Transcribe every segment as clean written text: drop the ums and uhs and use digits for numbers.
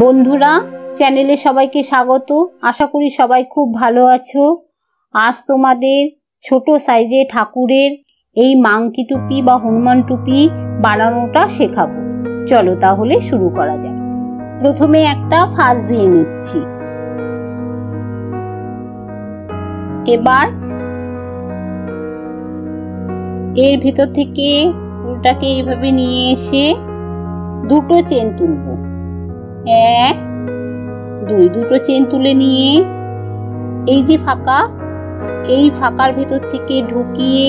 বন্ধুরা চ্যানেলে সবাইকে স্বাগত। আশা করি সবাই খুব ভালো আছো। আজ তোমাদের ছোট সাইজে ঠাকুরের এই মাংকি টুপি বা হনুমান টুপি বানানোটা শেখাবো। চলো তাহলে শুরু করা যাক। প্রথমে একটা ফাঁস দিয়ে নিচ্ছি। এবার এর ভিতর থেকে ফুলটাকে এইভাবে নিয়ে এসে দুটো চেন তুলবো। এক দুই, দুটো চেন তুলে নিয়ে এই যে ফাঁকা, এই ফাঁকার ভেতর থেকে ঢুকিয়ে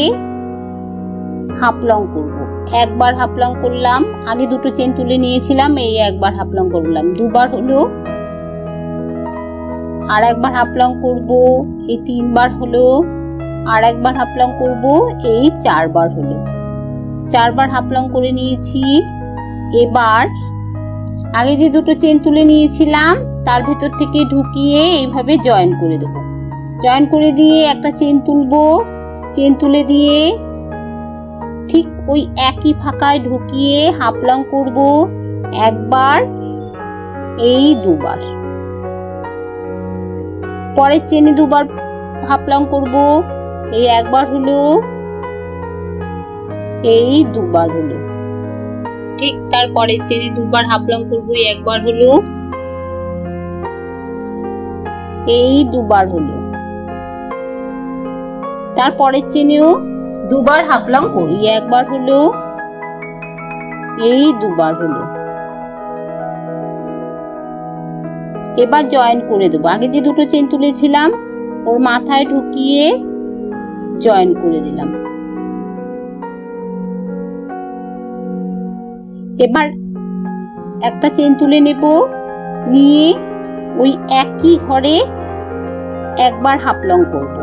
হাফ লং করব। একবার হাফ লং করলাম, আগে দুটো চেন তুলে নিয়েছিলাম, এই একবার হাফ লং করলাম, দুবার হলো। আর একবার হাফ লং করব, এই তিনবার হলো। আর একবার হাফ লং করব, এই চারবার হলো। চারবার হাফ লং করে নিয়েছি। এবার আগে যে দুটো চেন তুলে নিয়েছিলাম তার ভেতর থেকে ঢুকিয়ে এইভাবে জয়েন করে দেব। জয়েন করে দিয়ে একটা চেন তুলবো, চেন তুলে দিয়ে ঠিক ওই একই ফাঁকায় ঢুকিয়ে হাফ লং করব। একবার, এই দুবার। পরের চেনে দুবার হাফ লং করব, এই একবার হলো, এই দুবার হলো। ঠিক তারপরে চেনে দুবার হাফ লং করবো, একবার হলো, এই দুবার হলো। তারপরের চেনেও দুবার হাফ লং করি, একবার হলো, এই দুবার হলো। এবার জয়েন করে দেবো। আগে যে দুটো চেন তুলেছিলাম ওর মাথায় ঢুকিয়ে জয়েন করে দিলাম। এবার একটা চেন তুলে নেব, নিয়ে ওই একই ঘরে একবার হাফ লং করব।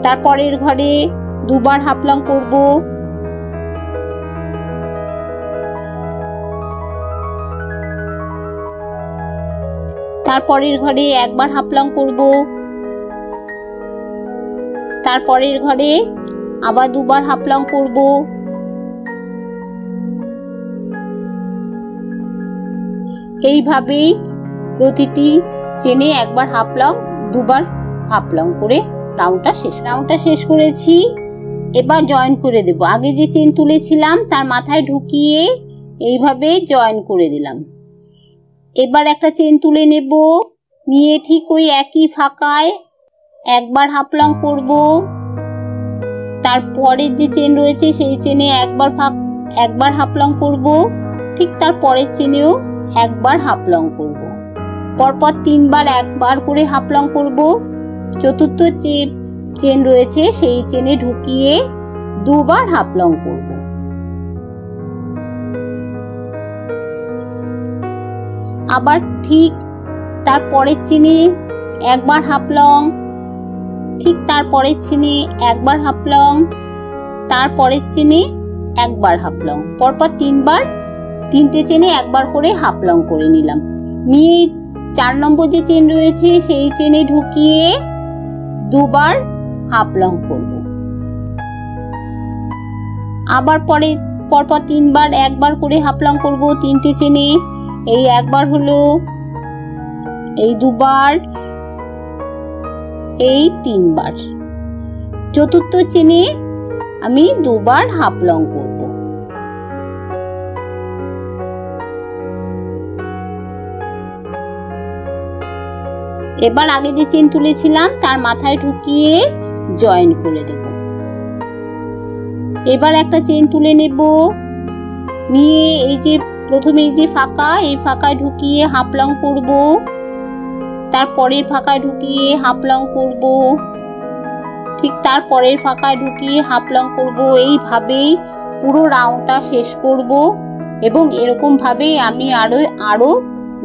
তারপরের ঘরে দুবার হাফ লং করব। তারপরের ঘরে একবার হাফ লং করব। তারপরের ঘরে আবার দুবার হাফ লং করব। এইভাবেই প্রতিটি চেনে একবার হাফ লং, দুবার হাফ লং করে রাউন্ডটা শেষ করেছি। এবার জয়েন করে দেব। আগে যে চেন তুলেছিলাম তার মাথায় ঢুকিয়ে এইভাবে জয়েন করে দিলাম। এবার একটা চেন তুলে নেব, নিয়ে ঠিক ওই একই ফাঁকায় একবার হাফ লং করব। তারপরের যে চেন রয়েছে সেই চেনে একবার হাফ লং করব। ঠিক তার পরের চেনেও একবার হাফ লং করব। পরপর তিনবার একবার করে হাফ লং করব। চতুর্থ যে চেন রয়েছে সেই চেনে ঢুকিয়ে দুবার হাফ লং করব। আবার ঠিক তার পরের চেনে একবার হাফ লং, ঠিক তার পরের চেনে একবার হাফ লং, তারপরের চেনে একবার হাফ লং। পরপর তিনবার তিনটে চেনে একবার করে হাফ লং করে নিলাম। নিয়ে 4 নম্বর যে চেন রয়েছে সেই চেনে ঢুকিয়ে দুবার হাফ লং করব। আবার পরপর তিনবার একবার করে হাফ লং করব তিনটে চেনে। এই একবার হলো, এই দুবার, এই তিনবার। চতুর্থ চেনে আমি দুবার হাফ লং করব। এবার আগে যে চেন তুলেছিলাম তার মাথায় ঢুকিয়ে জয়েন করে দেব। এবার একটা চেন তুলে নেব, নিয়ে এই যে প্রথমে এই যে ফাঁকা, এই ফাঁকায় ঢুকিয়ে হাফ লং করব। তারপরের ফাঁকায় ঢুকিয়ে হাফ লং করব। ঠিক তারপরের ফাঁকায় ঢুকিয়ে হাফ লং করব। এইভাবেই পুরো রাউন্ডটা শেষ করব এবং এরকম ভাবেই আমি আরো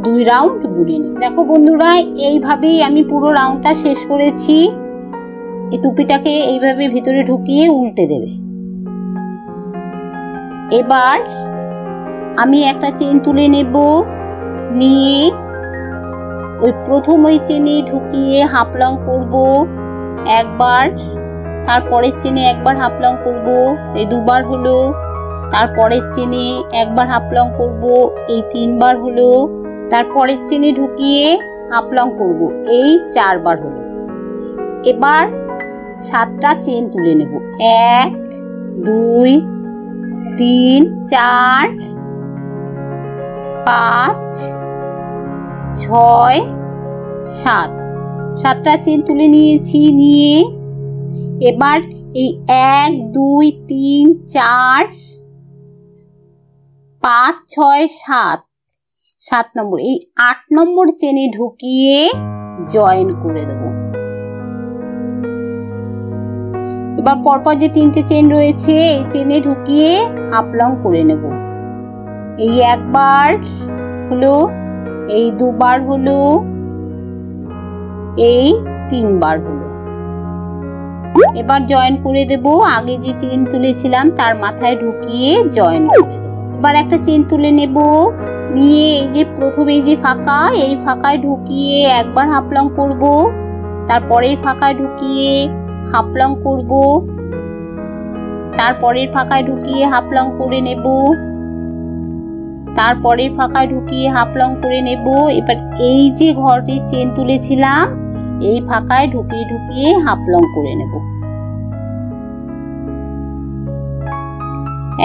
2 রাউন্ড বুনে নিই। দেখো বন্ধুরা, এইভাবেই আমি পুরো রাউন্ডটা শেষ করেছি। এই টুপিটাকে এইভাবে ভিতরে ঢুকিয়ে উল্টে দেবে। এবার আমি একটা চেন তুলে নেব, নিয়ে ওই প্রথম ওই চেনে ঢুকিয়ে হাফ লং করব একবার। তারপরের চেনে একবার হাফ লং করব, এই দুবার হলো। তারপরের চেনে একবার হাফ লং করব, এই তিনবার হলো। তারপরের চেনে ঢুকিয়ে হাফ লং করব, এই 4 বার হলো। এবার 7টা চেন তুলে নেব, 1 2 3 4 5 6 7, 7টা চেন তুলে নিয়েছি। নিয়ে এবার এই 1 2 3 4 5 6 7, 7 নম্বর, এই 8 নম্বর চেনে ঢুকিয়ে জয়েন করে দেব। এবার পরপর যে 3টে চেন রয়েছে এই চেনে ঢুকিয়ে হাফ লং করে নেব। এই 1 বার হলো, এই 2 বার হলো, এই 3 বার হলো। এবার জয়েন করে দেব। আগে যে চেন তুলেছিলাম তার মাথায় ঢুকিয়ে জয়েন করে দেব। এবার একটা চেন তুলে নেব, নিয়ে এই যে প্রথমে এই যে ফাঁকা, এই ফাঁকায় ঢুকিয়ে একবার হাফ লং করব, তারপরের ফাঁকায় ঢুকিয়ে হাফ লং করব, তারপরের ফাঁকায় ঢুকিয়ে হাফ লং করে নেব, তারপরের ফাঁকায় ঢুকিয়ে হাফ লং করে নেব। এবার এই যে ঘরটির চেন তুলেছিলাম এই ফাঁকায় ঢুকিয়ে ঢুকিয়ে হাফ লং করে নেব।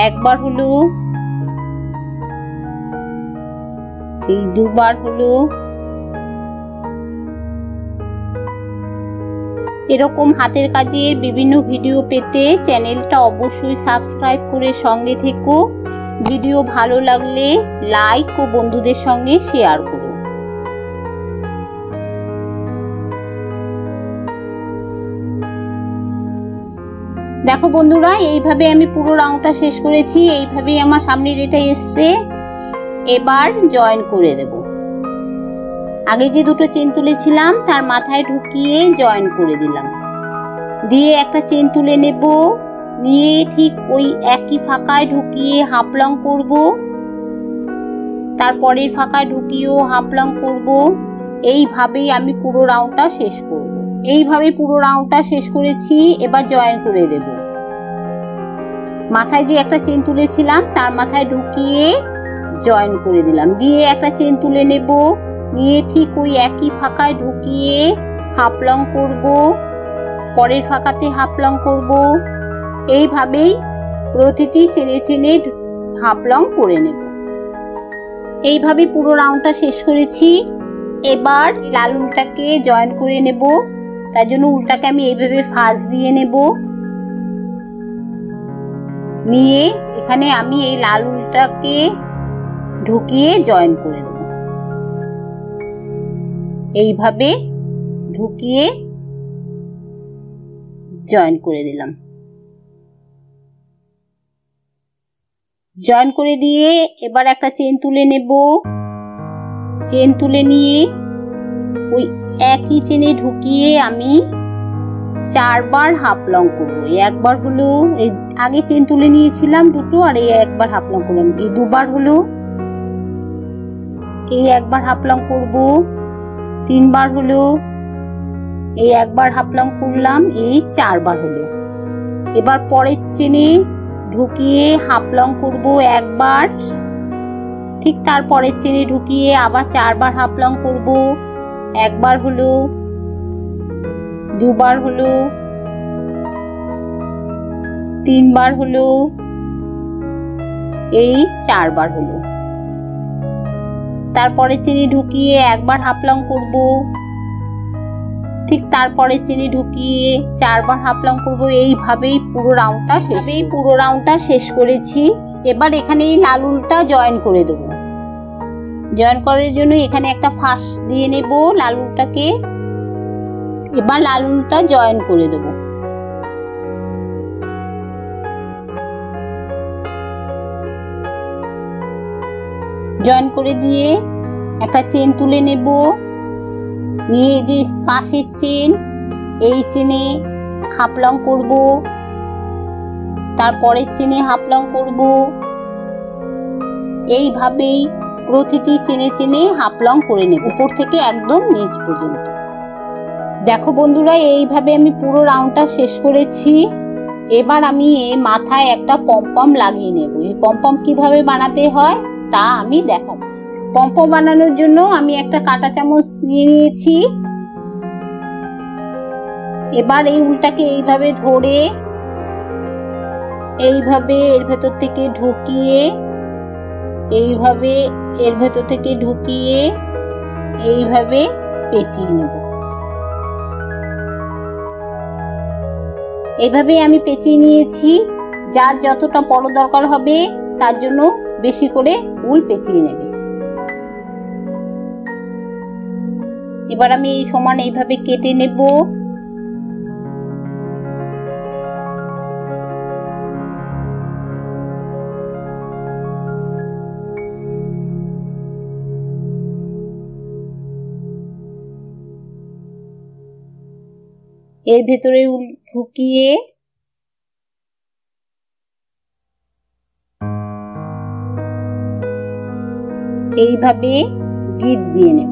একবার হলো, এই 2 বার হলো। এরকম হাতের কাজের বিভিন্ন ভিডিও পেতে চ্যানেলটা অবশ্যই সাবস্ক্রাইব করে সঙ্গে থেকো। ভিডিও ভালো লাগলে লাইক ও বন্ধুদের সঙ্গে শেয়ার করো। দেখো বন্ধুরা, এইভাবে আমি পুরো রাউন্ডটা শেষ করেছি। এইভাবেই আমার সামনের এটা এসছে। এবার জয়েন করে দেব। আগে যে 2টো চেন তুলেছিলাম তার মাথায় ঢুকিয়ে জয়েন করে দিলাম। দিয়ে একটা চেন তুলে নেব, নিয়ে ঠিক ওই একই ফাঁকায় ঢুকিয়ে হাফ লং করব, তারপরের ফাঁকায় ঢুকিয়েও হাফ লং করব। এইভাবেই আমি পুরো রাউন্ডটা শেষ করব। এইভাবে পুরো রাউন্ডটা শেষ করেছি। এবার জয়েন করে দেব। মাথায় যে একটা চেন তুলেছিলাম তার মাথায় ঢুকিয়ে জয়েন করে দিলাম। দিয়ে একটা চেন তুলে নেব, নিয়ে ঠিক ওই একই ফাঁকায় ঢুকিয়ে হাফ লং করব, পরের ফাঁকাতে হাফ লং করব। এইভাবেই প্রতিটি চেনে চেনে হাফ লং করে নেব। এইভাবে পুরো রাউন্ডটা শেষ করেছি। এবার লাল উলটাকে জয়েন করে নেব। তার জন্য উলটাকে আমি এইভাবে ফাঁস দিয়ে নেব। নিয়ে এখানে আমি এই লাল উলটাকে ঢুকিয়ে জয়েন করে দেব। এইভাবে ঢুকিয়ে জয়েন করে দিলাম। জয়েন করে দিয়ে এবার একটা চেন তুলে নেব। চেন তুলে নিয়ে ওই একই চেনে ঢুকিয়ে আমি 4 বার হাফ লং করব। এই 1 বার হলো, এই আগে চেন তুলে নিয়েছিলাম 2টো, আর এই 1 বার হাফ লং করলাম। এই 2 বার হলো, এই 1 বার হাফ লং করব। 3 বার হলো, এই 1 বার হাফ লং করলাম। এই 4 বার হলো। এবার পরের চেনে ঢুকিয়ে হাফ লং করব 1 বার, ঠিক তারপরের চেনে ঢুকিয়ে আবার 4 বার হাফ লং করব। 1 বার হলো, 2 বার হলো, 3 বার হলো, এই 4 বার হলো। তারপরে চেনে ঢুকিয়ে 1 বার হাফ লং করব, ঠিক তারপরে চেনে ঢুকিয়ে 4 বার হাফ লং করব। এইভাবেই পুরো রাউন্ডটা শেষ করেছি। এবার এখানে লাল উলটা জয়েন করে দেব। জয়েন করার জন্য এখানে একটা ফাঁস দিয়ে নেব লাল উলটাকে। এবার লাল উলটা জয়েন করে দেব। জয়েন করে দিয়ে একটা চেন তুলে নেব। নিয়ে যে পাশের চেন, এই চেনে হাফ লং করব, তারপরের চেনে হাফ লং করব। এইভাবেই প্রতিটি চেনে চেনে হাফ লং করে নেব, উপর থেকে একদম নিচ পর্যন্ত। দেখো বন্ধুরা, এইভাবে আমি পুরো রাউন্ডটা শেষ করেছি। এবার আমি এই মাথায় একটা পমপম লাগিয়ে নেব। এই পমপম কিভাবে বানাতে হয় তা আমি দেখাচ্ছি। পমপম বানানোর জন্য আমি একটা কাঁটা চামচ নিয়ে নিয়েছি। এবার এই উলটাকে এইভাবে ধরে এইভাবে এর ভেতর থেকে ঢুকিয়ে এইভাবে এর ভেতর থেকে ঢুকিয়ে এইভাবে পেঁচিয়ে নেব। এইভাবে আমি পেঁচিয়ে নিয়েছি। যার যতটা বড় দরকার হবে তার জন্য বেশি করে উল পেঁচিয়ে নেবে। এবার আমি এই সমান এইভাবে কেটে নেব। এর ভেতরে উল ঢুকিয়ে এইভাবে গিঁট দিয়ে নেব।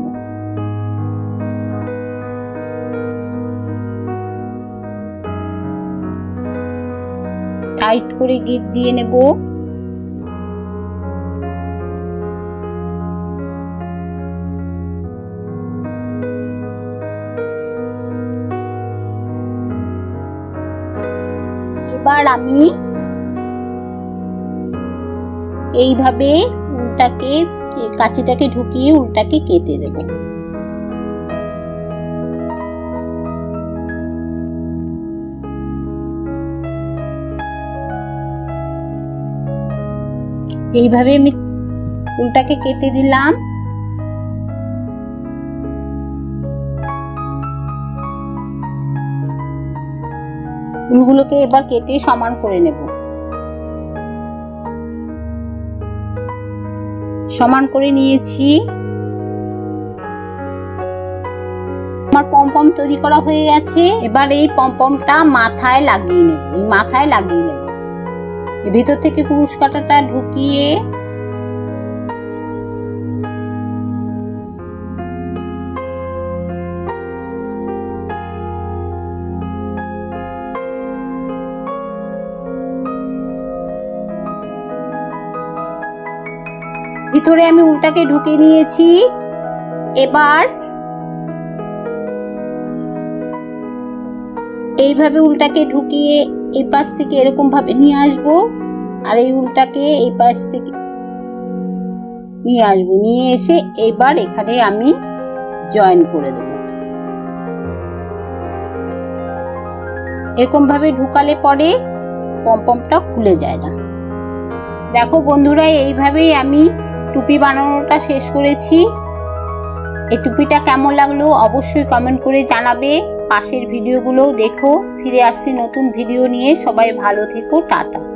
টাইট করে গিঁট দিয়ে নেব। এবার আমি এইভাবে উলটাকে কাঁচিটাকে ঢুকিয়ে উলটাকে কেটে দেব। এইভাবে আমি উলটাকে কেটে দিলাম। উলগুলোকে এবার কেটে সমান করে নেব। সমান করে নিয়েছি। আমার পমপম তৈরি করা হয়ে গেছে। এবার এই পমপমটা মাথায় লাগিয়ে নেব। মাথায় লাগিয়ে নেব। এর ভিতর থেকে কুরুশ কাঁটাটা ঢুকিয়ে ভিতরে আমি উলটাকে ঢুকিয়ে নিয়েছি। এবার এইভাবে উলটাকে ঢুকিয়ে এই পাশ থেকে এরকম ভাবে নিয়ে আসবো, আর এই উলটাকে এই পাশ থেকে নিয়ে আসবো। নিয়ে এসে এবার এখানে আমি জয়েন করে দেব। এরকম ভাবে ঢুকালে পরে পমপমটা খুলে যায় না। দেখো বন্ধুরা, এইভাবেই আমি টুপি বানানোটা শেষ করেছি। এই টুপিটা কেমন লাগলো অবশ্যই কমেন্ট করে জানাবে। পাশের ভিডিওগুলোও দেখো। ফিরে আসছি নতুন ভিডিও নিয়ে। সবাই ভালো থেকো। টাটা।